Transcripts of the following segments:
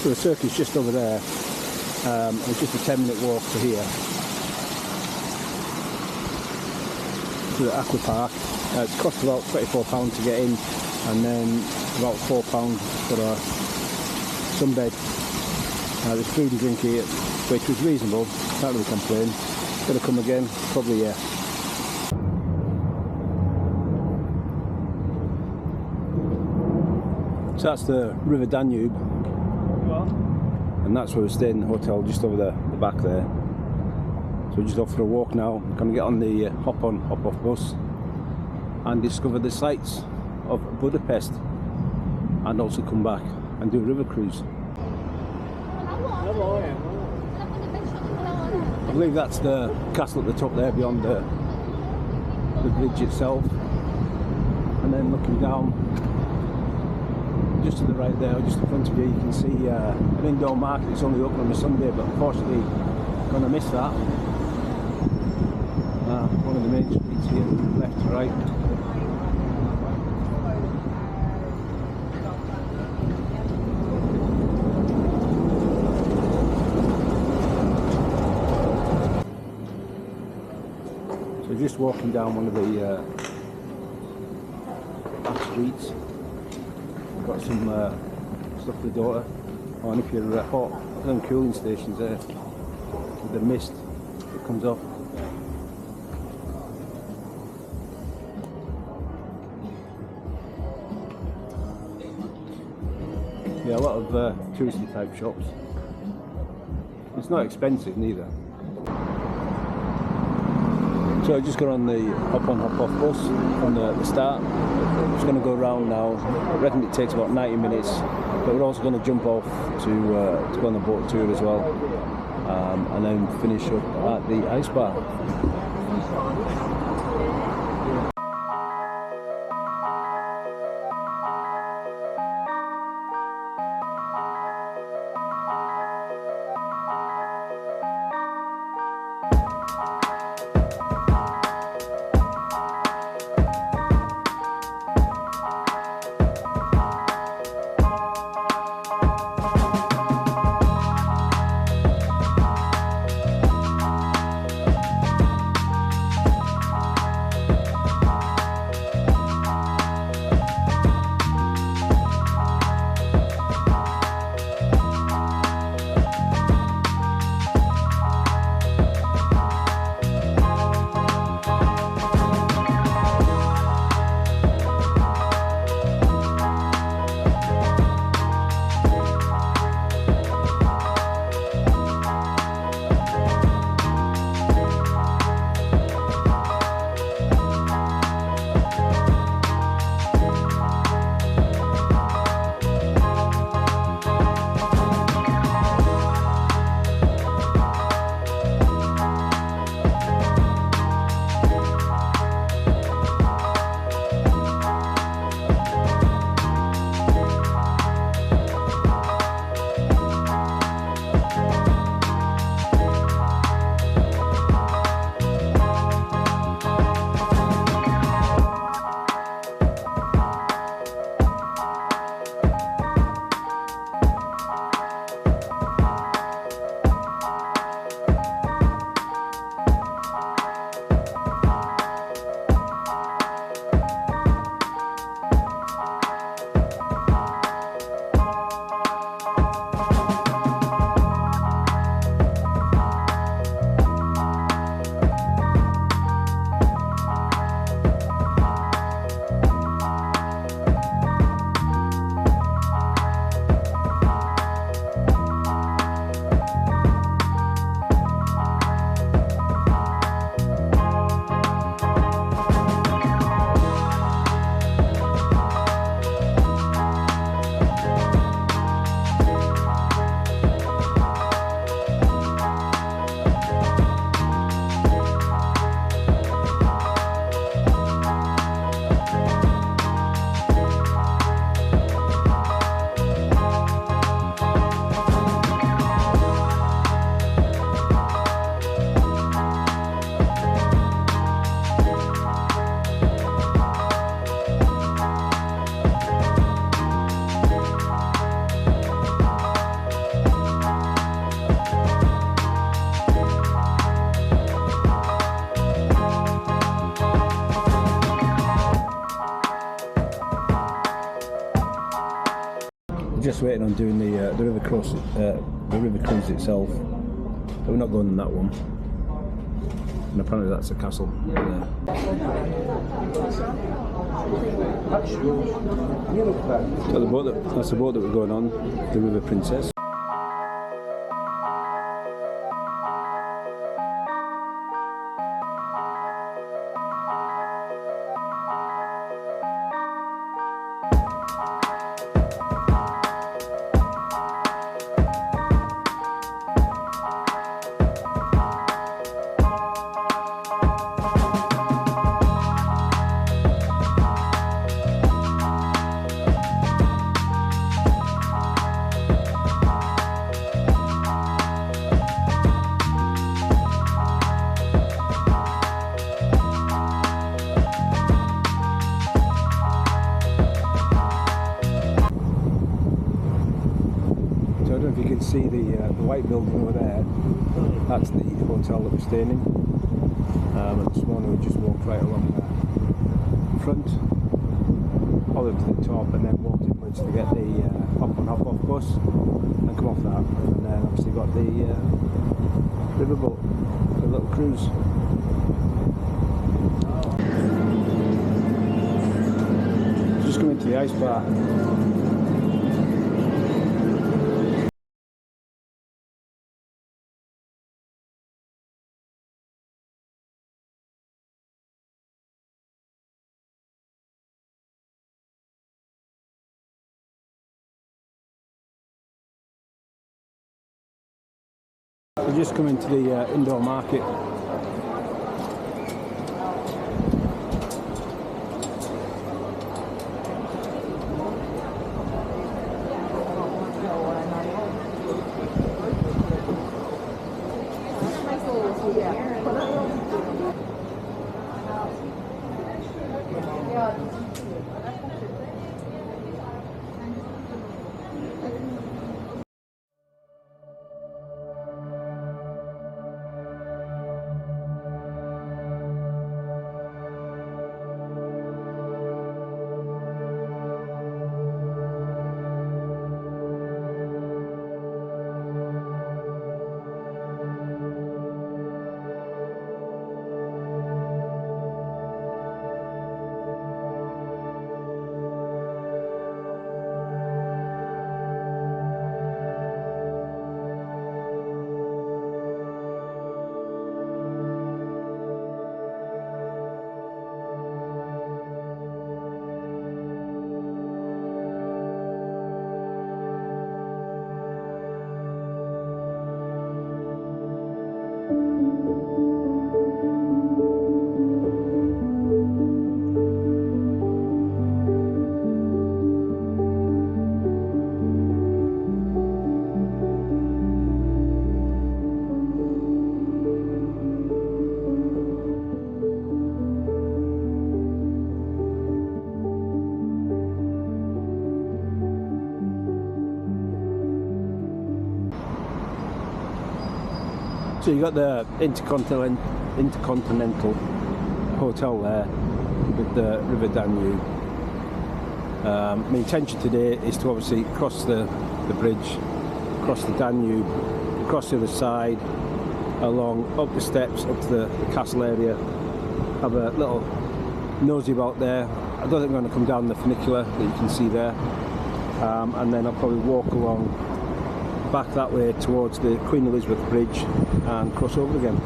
So the circuit's just over there. It's just a 10-minute walk to here, to the aqua park. It costs about £24 to get in, and then about £4 for a sunbed. There's food and drink here, which was reasonable, can't really complain. Gonna come again? Probably, yeah. So that's the River Danube, and that's where we stayed in the hotel, just over the back there. So we're just off for a walk now. I'm gonna get on the hop-on, hop-off bus and discover the sights of Budapest, and also come back and do a river cruise. I believe that's the castle at the top there, beyond the bridge itself. And then looking down, just to the right there, just in front of you, you can see an indoor market. It's only open on a Sunday, but unfortunately going to miss that. One of the main streets here, left to right. So just walking down one of the back streets. Got some stuff for the daughter. Oh, and if you're hot, them cooling stations there with the mist that comes off. Yeah, a lot of touristy type shops. It's not expensive neither. So I just got on the hop-on, hop-off bus from the start. Just going to go around now. I reckon it takes about 90 minutes, but we're also going to jump off to go on the boat tour as well, and then finish up at the ice bar. just waiting on doing the river cruise itself. But we're not going on that one. And apparently that's the castle there. So that's the boat that we're going on, the River Princess. If you can see the white building over there, that's the hotel that we're staying in. And this morning we just walked right along the front, all the way to the top, and then walked inwards to get the hop on hop off bus and come off that. And then obviously got the riverboat, the little cruise. Just coming to the ice bar. We're just coming to the indoor market. So you got the Intercontinental Hotel there with the River Danube. My intention today is to obviously cross the bridge, cross the Danube, across the other side, along up the steps up to the castle area, have a little nosy about there. I don't think I'm going to come down the funicular that you can see there, and then I'll probably walk along back that way towards the Queen Elizabeth Bridge and cross over again.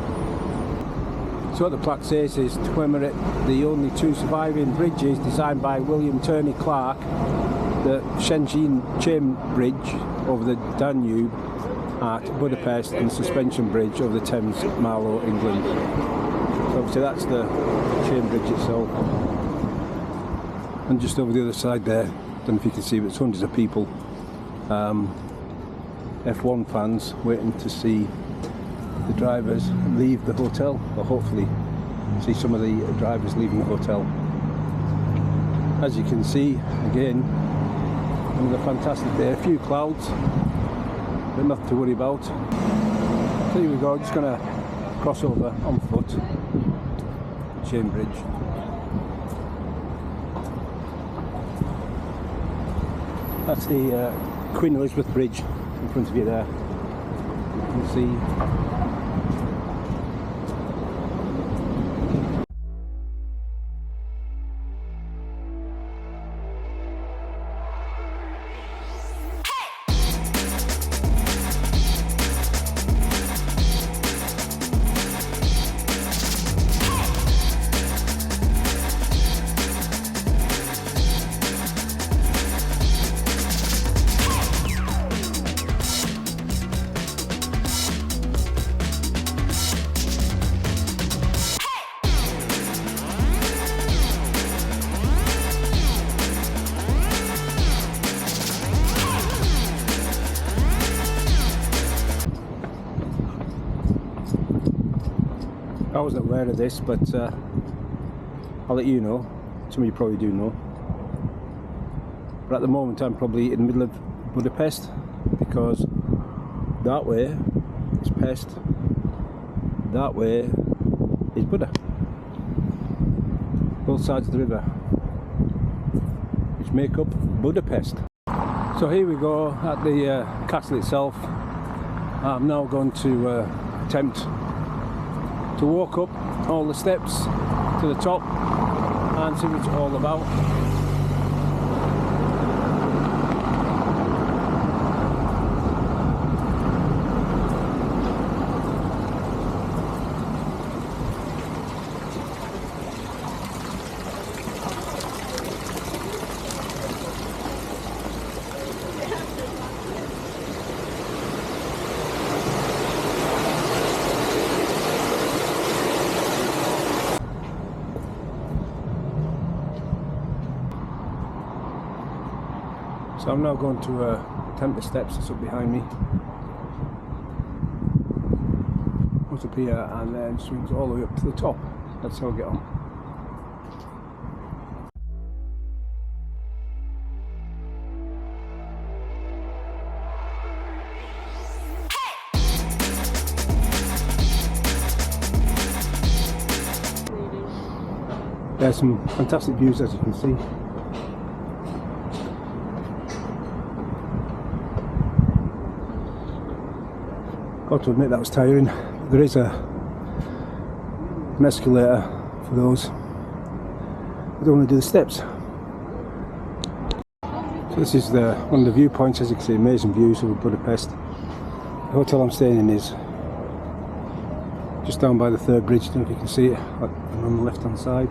So what the plaque says is to commemorate the only two surviving bridges designed by William Turney Clark, the Shenzhen Chain Bridge over the Danube at Budapest and the Suspension Bridge over the Thames, Marlow, England. So obviously that's the chain bridge itself. And just over the other side there, I don't know if you can see, but it's hundreds of people. F1 fans waiting to see the drivers leave the hotel, or hopefully see some of the drivers leaving the hotel. As you can see, again, another fantastic day. A few clouds, but nothing to worry about. So here we go, just going to cross over on foot, chain bridge. That's the Queen Elizabeth Bridge in front of you there. You can see. I wasn't aware of this, but I'll let you know. Some of you probably do know. But at the moment I'm probably in the middle of Budapest, because that way is Pest, that way is Buda. Both sides of the river, which make up Budapest. So here we go at the castle itself. I'm now going to attempt to walk up all the steps to the top and see what it's all about. So I'm now going to attempt the steps that's up behind me. Goes up here and then swings all the way up to the top. That's how I get on. There's some fantastic views, as you can see. Got to admit that was tiring. There is an escalator for those who don't want to do the steps. So this is one of the viewpoints, as you can see, amazing views over Budapest. The hotel I'm staying in is just down by the third bridge. I don't know if you can see it, on the left hand side.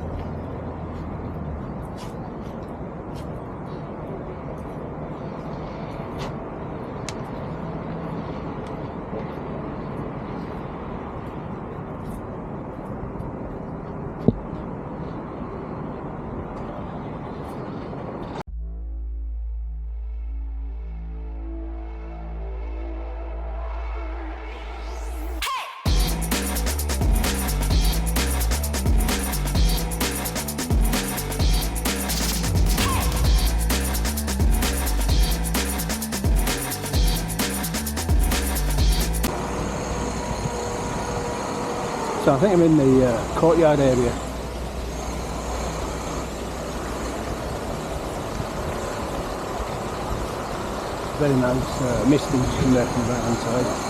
So I think I'm in the courtyard area. Very nice, misting just from there from the right hand side.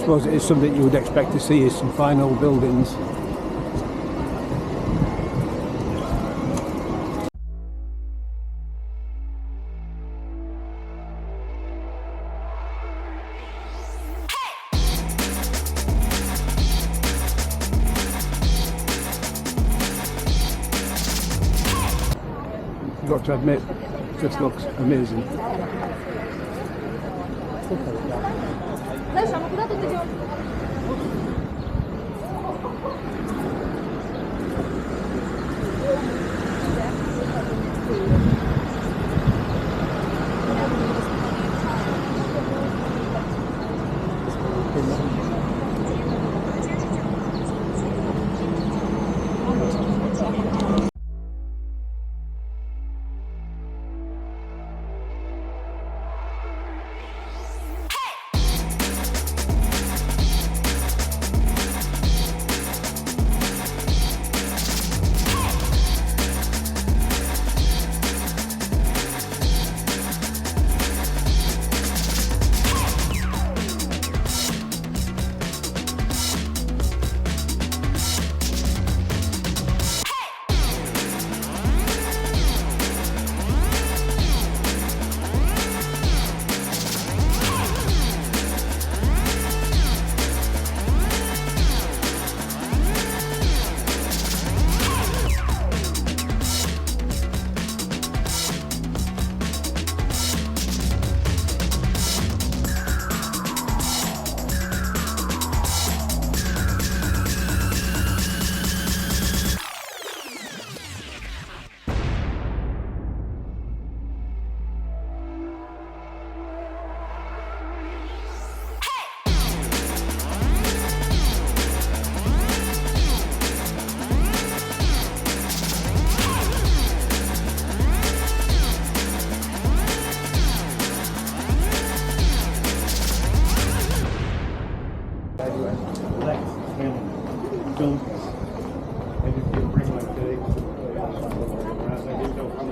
suppose it is something you would expect to see, is some fine old buildings. I've got to admit, this looks amazing.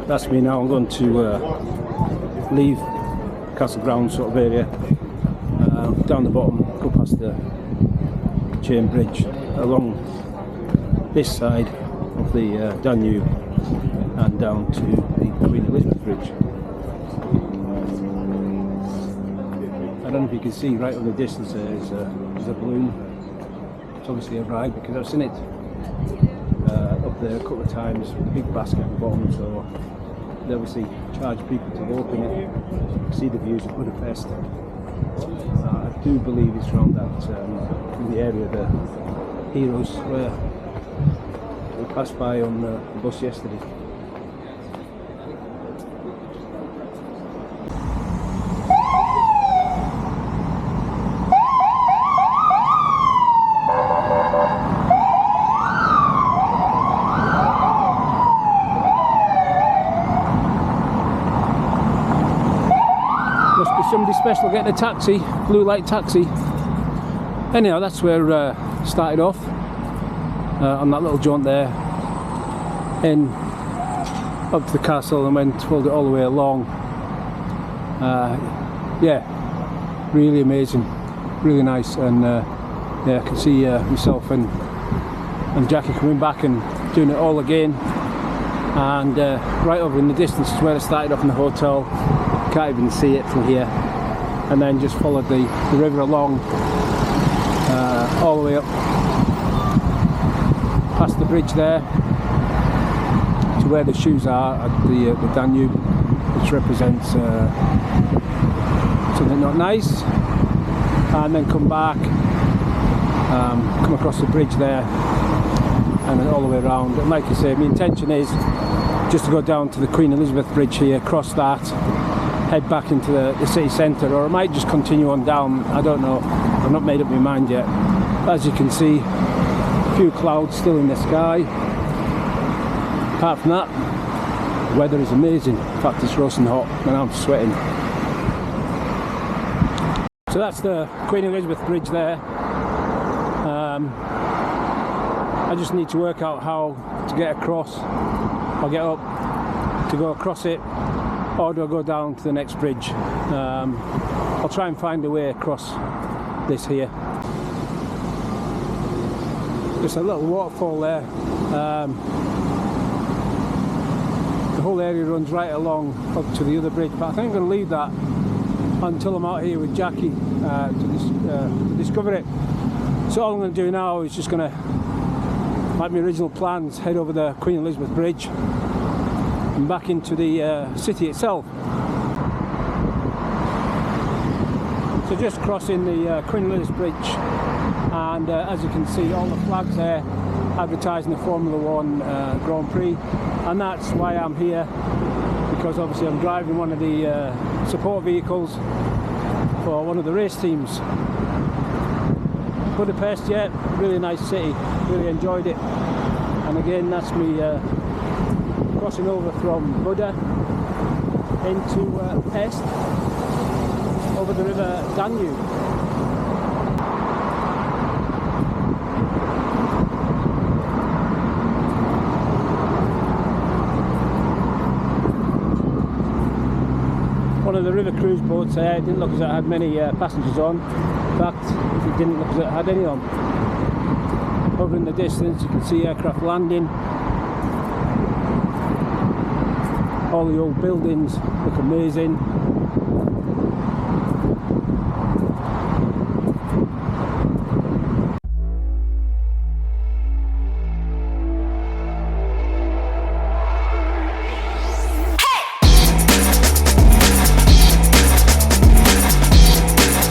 That's me now. I'm going to leave Castle Grounds sort of area, down the bottom, go past the chain bridge along this side of the Danube and down to the Queen Elizabeth Bridge. I don't know if you can see right on the distance there's a balloon. It's obviously a ride because I've seen it up there a couple of times with a big basket at the bottom, so they obviously charge people to go up in it, see the views of Budapest. I do believe it's around that, in the area the Heroes where we passed by on the bus yesterday. Somebody special getting a taxi, blue light taxi. Anyhow, that's where started off on that little jaunt there, in up to the castle, and went followed it all the way along. Yeah, really amazing, really nice, and yeah, I can see myself and Jackie coming back and doing it all again. And right over in the distance is where I started off in the hotel. Can't even see it from here, and then just followed the river along all the way up past the bridge there to where the shoes are at the Danube, which represents something not nice, and then come back, come across the bridge there, and then all the way around. And like I say, my intention is just to go down to the Queen Elizabeth Bridge here, cross that, head back into the city centre, or I might just continue on down. I don't know, I've not made up my mind yet. As you can see, a few clouds still in the sky. Apart from that, the weather is amazing. In fact, it's roasting hot and I'm sweating. So that's the Queen Elizabeth Bridge there. I just need to work out how to get across, or get up to go across it, or do I go down to the next bridge? I'll try and find a way across this here. Just a little waterfall there. The whole area runs right along up to the other bridge, but I think I'm going to leave that until I'm out here with Jackie to discover it. So all I'm going to do now is just going to, like my original plans, head over the Queen Elizabeth Bridge and back into the city itself. So just crossing the Queen Elizabeth Bridge, and as you can see, all the flags there advertising the Formula 1 Grand Prix, and that's why I'm here, because obviously I'm driving one of the support vehicles for one of the race teams. Budapest, yeah, really nice city, really enjoyed it. And again, that's me crossing over from Buda into Pest over the river Danube. One of the river cruise boats there, it didn't look as though it had many passengers on. In fact, it didn't look as though it had any on. Over in the distance you can see aircraft landing. All the old buildings look amazing.